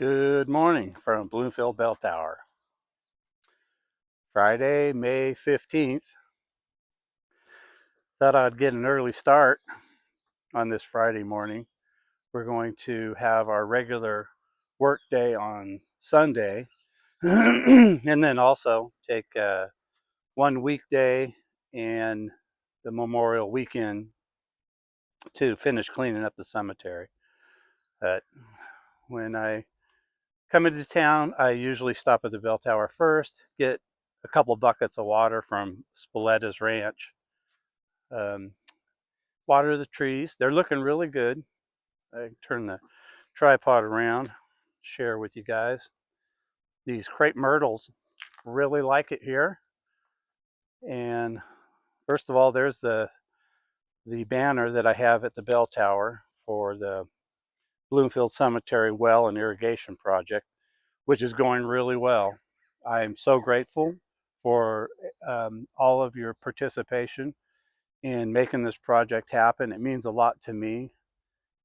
Good morning from Bloomfield Bell Tower. Friday, May 15th. Thought I'd get an early start on this Friday morning. We're going to have our regular work day on Sunday and then also take one weekday and the Memorial weekend to finish cleaning up the cemetery. But when I come into town, I usually stop at the bell tower first, get a couple buckets of water from Spoletta's Ranch, um, water the trees. They're looking really good. I turn the tripod around, share with you guys. These crepe myrtles really like it here. And first of all, there's the banner that I have at the bell tower for the Bloomfield Cemetery Well and Irrigation Project, which is going really well. I am so grateful for all of your participation in making this project happen. It means a lot to me,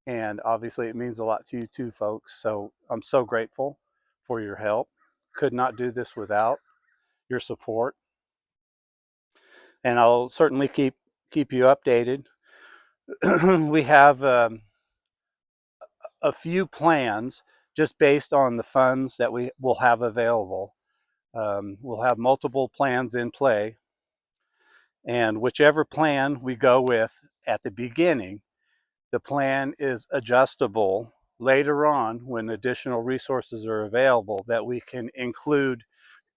and obviously it means a lot to you too, folks. So I'm so grateful for your help. Could not do this without your support, and I'll certainly keep you updated. We have a few plans just based on the funds that we will have available. We'll have multiple plans in play, and whichever plan we go with at the beginning, the plan is adjustable later on when additional resources are available, that we can include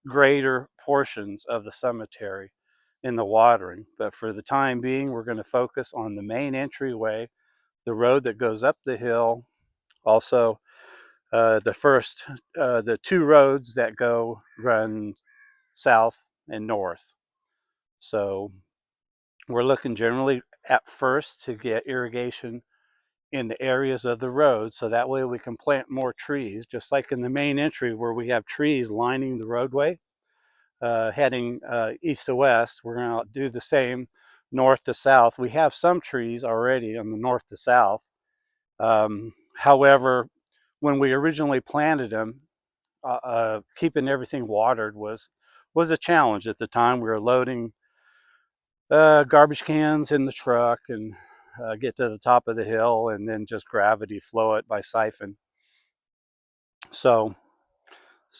greater portions of the cemetery in the watering. But for the time being, we're going to focus on the main entryway, the road that goes up the hill, also the two roads that run south and north. So we're looking generally at first to get irrigation in the areas of the road, so that way we can plant more trees, just like in the main entry where we have trees lining the roadway heading east to west. We're going to do the same north to south. We have some trees already on the north to south. However, when we originally planted them, keeping everything watered was a challenge at the time. We were loading garbage cans in the truck and get to the top of the hill and then just gravity flow it by siphon. So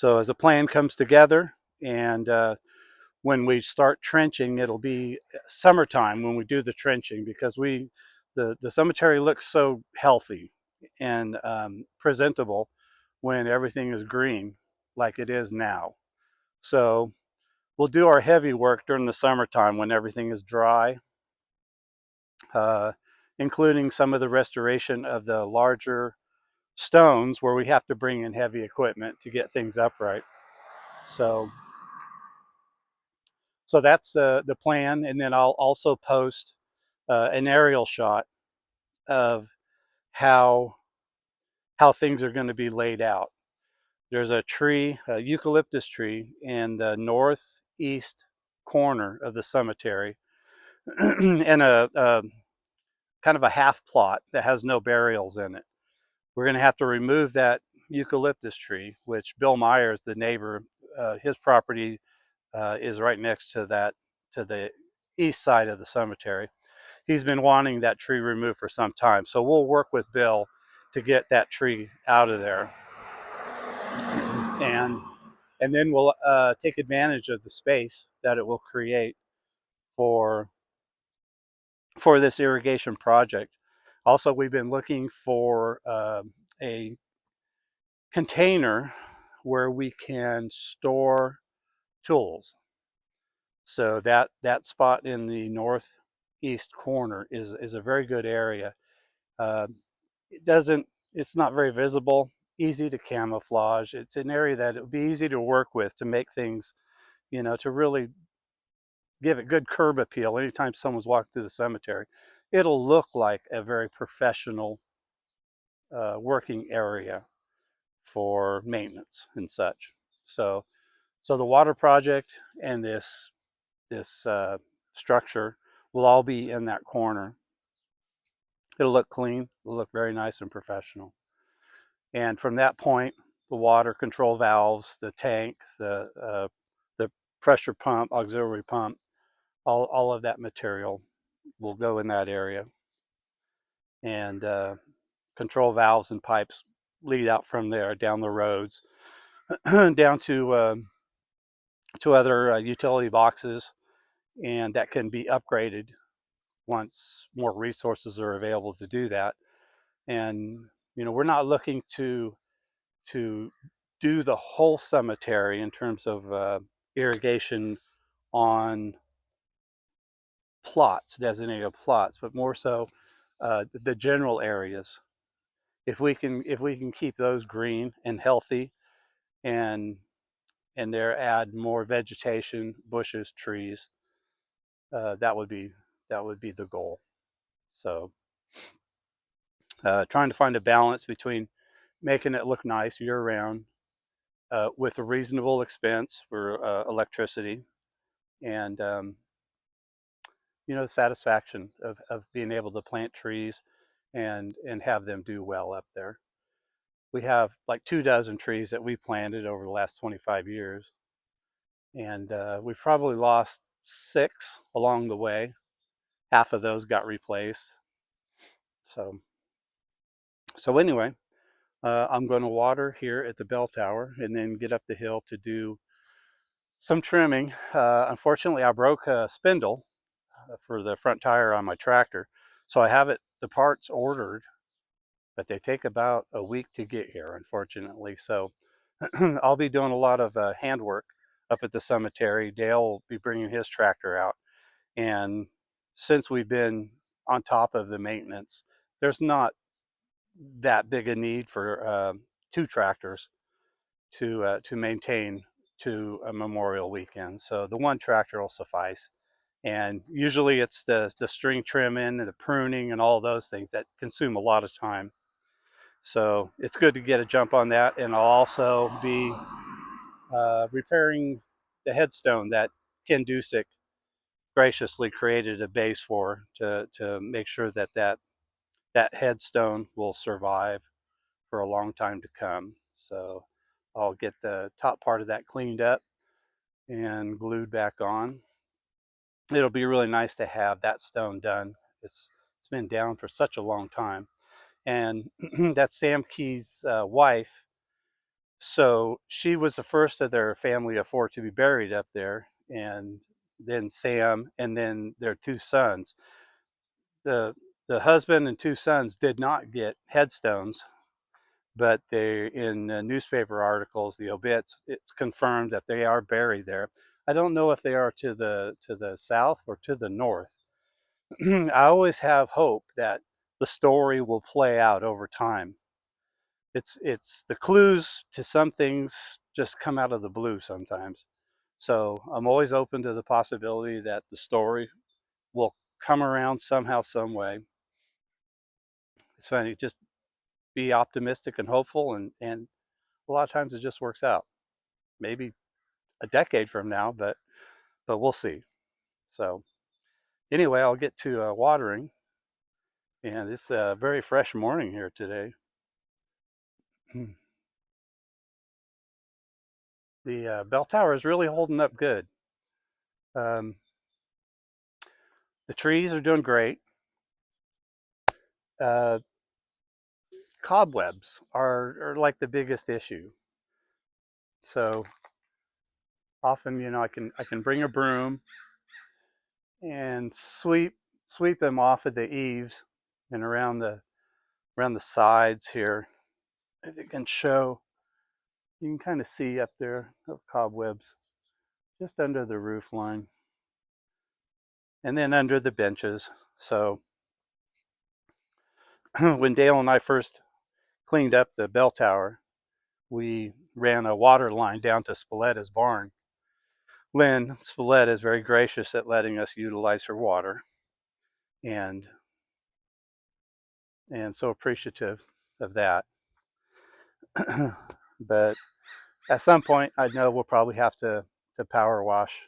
as a plan comes together, and when we start trenching, it'll be summertime when we do the trenching, because the cemetery looks so healthy and presentable when everything is green like it is now. So we'll do our heavy work during the summertime when everything is dry, uh, including some of the restoration of the larger stones where we have to bring in heavy equipment to get things upright. So that's the plan, and then I'll also post an aerial shot of how things are going to be laid out. There's a tree, a eucalyptus tree, in the northeast corner of the cemetery, and a kind of a half plot that has no burials in it. We're going to have to remove that eucalyptus tree, which Bill Myers, the neighbor, his property is right next to the east side of the cemetery. He's been wanting that tree removed for some time, so we'll work with Bill to get that tree out of there, and then we'll take advantage of the space that it will create for this irrigation project. Also, we've been looking for a container where we can store tools. So that spot in the northeast corner is a very good area. Uh, it's not very visible, easy to camouflage. It's an area that it would be easy to work with to make things, to really give it good curb appeal. Anytime someone's walking through the cemetery, it'll look like a very professional working area for maintenance and such. So the water project and this structure will all be in that corner. It'll look clean. It'll look very nice and professional. And from that point, the water control valves, the tank, the pressure pump, auxiliary pump, all of that material will go in that area. And control valves and pipes lead out from there down the roads down to other utility boxes, and that can be upgraded once more resources are available to do that. And we're not looking to do the whole cemetery in terms of irrigation on plots, designated plots, but more so the general areas. If we can keep those green and healthy, and there add more vegetation, bushes, trees, that would be the goal. So trying to find a balance between making it look nice year round, with a reasonable expense for electricity, and the satisfaction of being able to plant trees and have them do well up there. We have like 24 trees that we planted over the last 25 years, and we've probably lost 6 along the way. Half of those got replaced. So anyway, I'm going to water here at the bell tower and then get up the hill to do some trimming. Unfortunately, I broke a spindle for the front tire on my tractor, so I have the parts ordered, but they take about a week to get here, unfortunately. So I'll be doing a lot of handwork up at the cemetery. Dale will be bringing his tractor out, and since we've been on top of the maintenance, there's not that big a need for 2 tractors to maintain to a Memorial weekend. So the 1 tractor will suffice. And usually it's the string trimming and the pruning and all those things that consume a lot of time. So it's good to get a jump on that. And I'll also be repairing the headstone that Ken Dusick graciously created a base for, to make sure that headstone will survive for a long time to come. So I'll get the top part of that cleaned up and glued back on. It'll be really nice to have that stone done. It's been down for such a long time, and that's Sam Key's wife. So she was the first of their family of 4 to be buried up there, and then Sam, and then their 2 sons. The husband and 2 sons did not get headstones, but they, in newspaper articles, the obits, it's confirmed that they are buried there. I don't know if they are to the south or to the north. I always have hope that the story will play out over time. It's the clues to some things just come out of the blue sometimes. So I'm always open to the possibility that the story will come around somehow, some way. It's funny, just be optimistic and hopeful, and a lot of times it just works out. Maybe a decade from now, but we'll see. So anyway, I'll get to watering, and it's a very fresh morning here today. The bell tower is really holding up good. Um, the trees are doing great. Uh, Cobwebs are like the biggest issue. So often, I can bring a broom and sweep them off of the eaves and around the sides here. If it can show, you can kind of see up there of cobwebs just under the roof line, and then under the benches. So when Dale and I first cleaned up the bell tower, we ran a water line down to Spoletta's barn. Lynn Spoletta is very gracious at letting us utilize her water, and so appreciative of that. But at some point, I know we'll probably have to power wash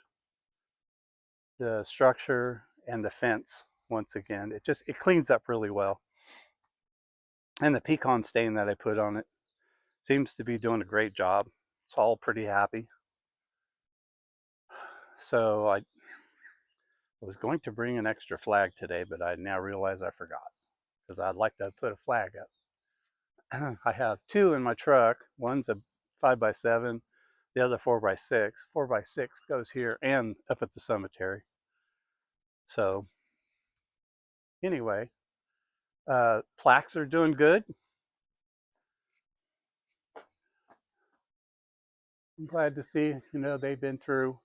the structure and the fence once again. It cleans up really well, and the pecan stain that I put on it seems to be doing a great job. It's all pretty happy. So I was going to bring an extra flag today, but I now realize I forgot because I'd like to put a flag up. I have two in my truck. One's a 5x7, the other 4x6. 4x6 goes here and up at the cemetery. So anyway, plaques are doing good. I'm glad to see, they've been through,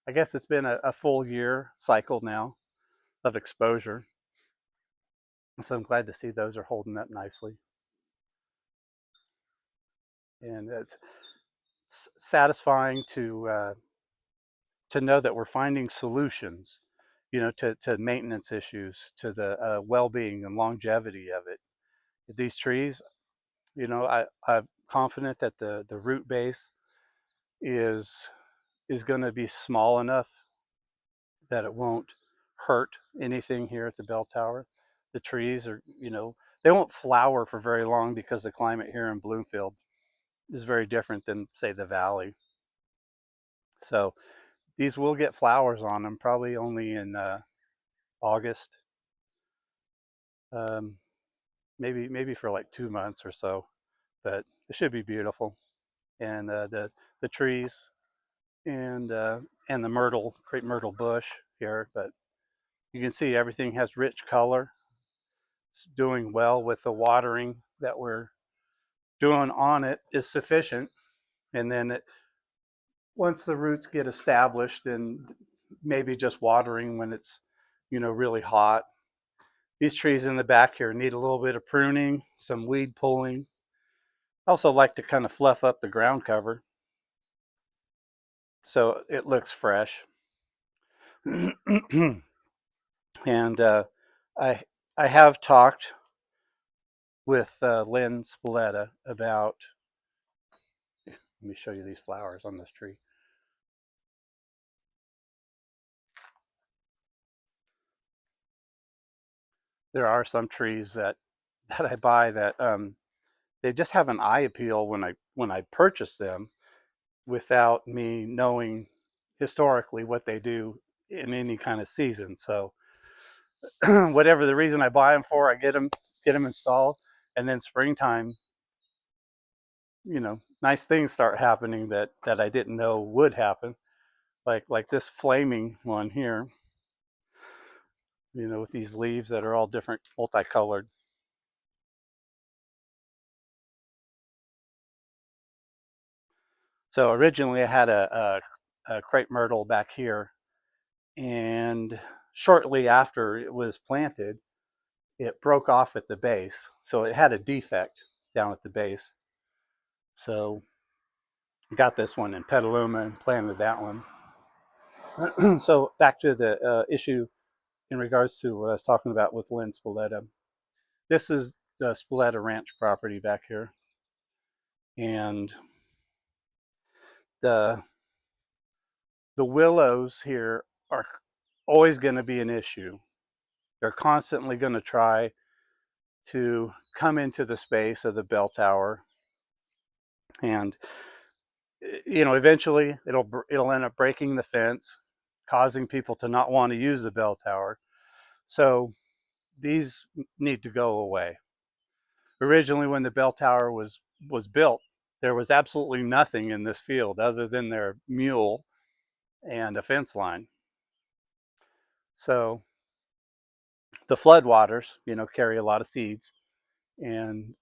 I guess it's been a full year cycle now of exposure. So I'm glad to see those are holding up nicely. And it's satisfying to know that we're finding solutions, to maintenance issues, to the well-being and longevity of it. These trees, I'm confident that the root base is going to be small enough that it won't hurt anything here at the bell tower. The trees are, they won't flower for very long because the climate here in Bloomfield is very different than, say, the valley. So these will get flowers on them, probably only in August, um, maybe for like 2 months or so, but it should be beautiful. And the trees and the crepe myrtle bush here, but you can see everything has rich color. It's doing well with the watering that we're doing on it is sufficient. And then once the roots get established, and maybe just watering when it's really hot. These trees in the back here need a little bit of pruning, some weed pulling. I also like to kind of fluff up the ground cover so it looks fresh. And I have talked with Lynn Spoletta about, let me show you these flowers on this tree. There are some trees that I buy that they just have an eye appeal when I purchase them, without me knowing historically what they do in any kind of season. So whatever the reason I buy them for, I get them installed, and then springtime, nice things start happening that I didn't know would happen, like this flaming one here, with these leaves that are all different, multicolored. So originally I had a crepe myrtle back here, and shortly after it was planted, it broke off at the base. So it had a defect down at the base. So I got this one in Petaluma and planted that one. So back to the issue in regards to what I was talking about with Lynn Spoletta. This is the Spoletta Ranch property back here. And the willows here are always going to be an issue. They're constantly going to try to come into the space of the bell tower, and eventually it'll end up breaking the fence, causing people to not want to use the bell tower. So these need to go away. Originally, when the bell tower was built, there was absolutely nothing in this field other than their mule and a fence line. So the floodwaters, carry a lot of seeds, and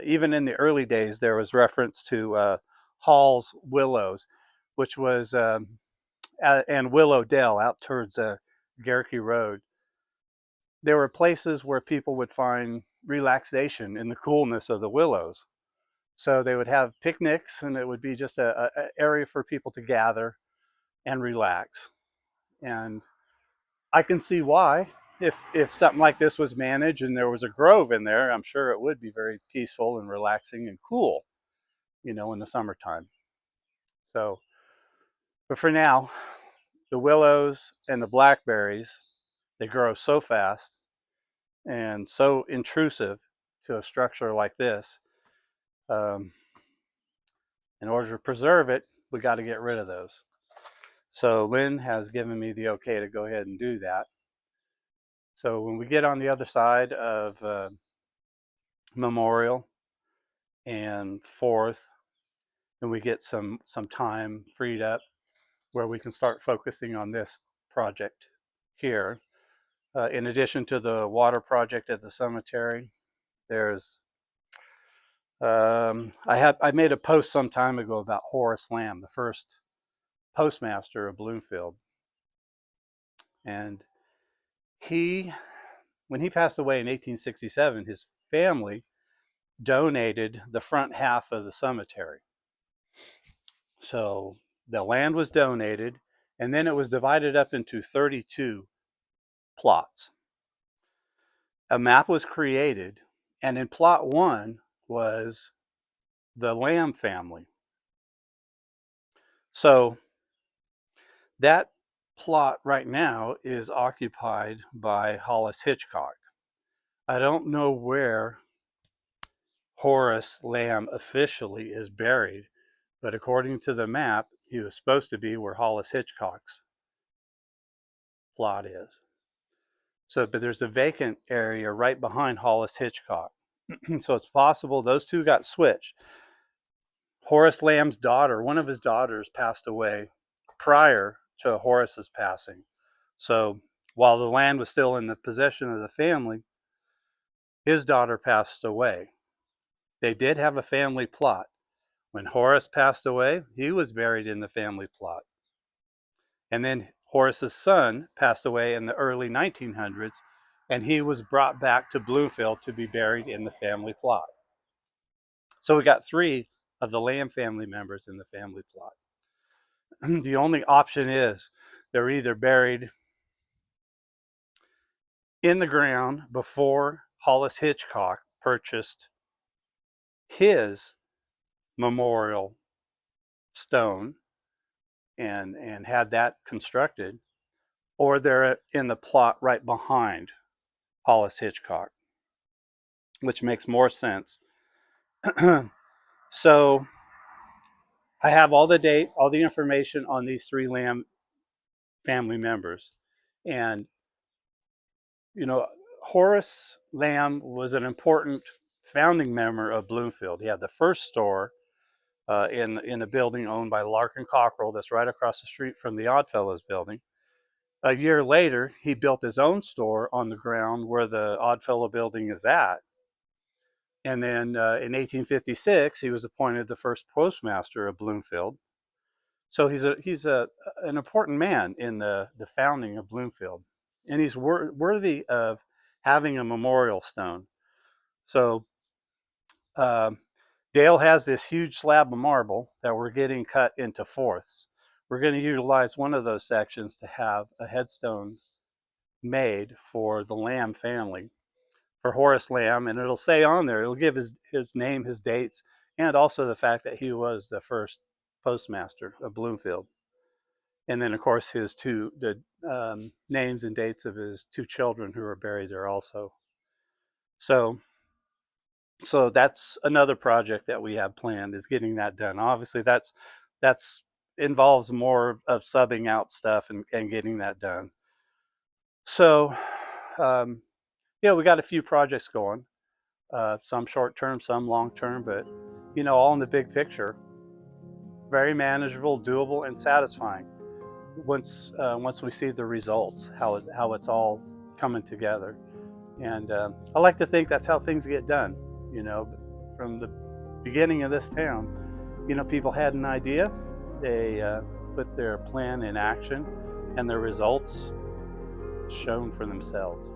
even in the early days, there was reference to Hall's willows, which was and Willow Dell out towards Garricky Road. There were places where people would find relaxation in the coolness of the willows. So they would have picnics, and it would be just a area for people to gather and relax. And I can see why. If something like this was managed and there was a grove in there, I'm sure it would be very peaceful and relaxing and cool, in the summertime. So, but for now, the willows and the blackberries, they grow so fast and so intrusive to a structure like this In order to preserve it, we got to get rid of those. So Lynn has given me the okay to go ahead and do that. So when we get on the other side of Memorial and 4th, and we get some time freed up where we can start focusing on this project here. In addition to the water project at the cemetery, there's I made a post some time ago about Horace Lamb, the first postmaster of Bloomfield, and when he passed away in 1867, his family donated the front half of the cemetery. So the land was donated, and then it was divided up into 32 plots. A map was created, and in plot 1 was the Lamb family. So that plot right now is occupied by Hollis Hitchcock. I don't know where Horace Lamb officially is buried, but according to the map, he was supposed to be where Hollis Hitchcock's plot is. So, but there's a vacant area right behind Hollis Hitchcock. So it's possible those two got switched. Horace Lamb's daughter, one of his daughters, passed away prior to Horace's passing. So while the land was still in the possession of the family, his daughter passed away. They did have a family plot. When Horace passed away, he was buried in the family plot. And then Horace's son passed away in the early 1900s, and he was brought back to Bloomfield to be buried in the family plot. So we got 3 of the Lamb family members in the family plot. The only option is they're either buried in the ground before Hollis Hitchcock purchased his memorial stone and had that constructed, or they're in the plot right behind Hollis Hitchcock, which makes more sense. So I have all the information on these 3 Lamb family members. And, you know, Horace Lamb was an important founding member of Bloomfield. He had the first store in a building owned by Larkin Cockrell that's right across the street from the Oddfellows building. A year later, he built his own store on the ground where the Oddfellow building is at. And then in 1856, he was appointed the first postmaster of Bloomfield. So he's an important man in the founding of Bloomfield. And he's worthy of having a memorial stone. So Dale has this huge slab of marble that we're getting cut into 4ths. We're going to utilize one of those sections to have a headstone made for the Lamb family, for Horace Lamb, and it'll say on there, it'll give his name, his dates, and also the fact that he was the first postmaster of Bloomfield. And then, of course, the names and dates of his 2 children who are buried there also. So that's another project that we have planned, is getting that done. Obviously, that's involves more of subbing out stuff and getting that done. So, we got a few projects going, some short term, some long term, but all in the big picture, very manageable, doable, and satisfying. Once we see the results, how it's all coming together, and I like to think that's how things get done. From the beginning of this town, people had an idea, they put their plan in action, and the results shown for themselves.